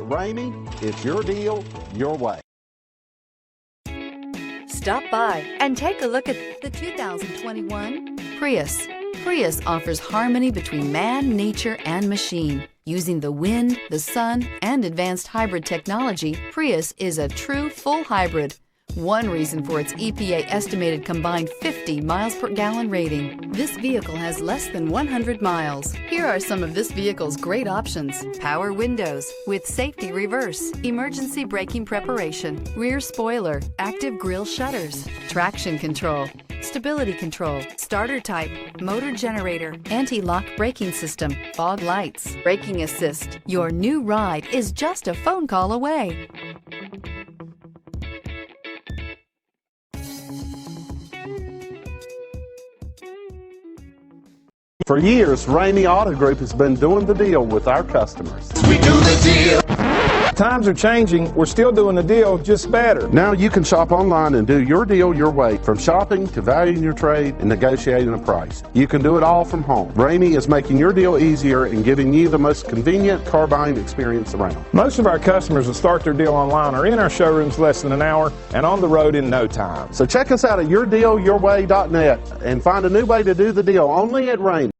Ramey, it's your deal, your way. Stop by and take a look at the 2021 Prius. Prius offers harmony between man, nature, and machine. Using the wind, the sun, and advanced hybrid technology, Prius is a true full hybrid. One reason for its EPA estimated combined 50 miles per gallon rating. This vehicle has less than 100 miles. Here are some of this vehicle's great options: power windows with safety reverse, emergency braking preparation, rear spoiler, active grille shutters, traction control, stability control, starter type, motor generator, anti-lock braking system, fog lights, braking assist. Your new ride is just a phone call away. For years, Ramey Auto Group has been doing the deal with our customers. We do the deal. Times are changing. We're still doing the deal, just better. Now you can shop online and do your deal your way, from shopping to valuing your trade and negotiating a price. You can do it all from home. Ramey is making your deal easier and giving you the most convenient car buying experience around. Most of our customers that start their deal online are in our showrooms less than an hour and on the road in no time. So check us out at yourdealyourway.net and find a new way to do the deal only at Ramey.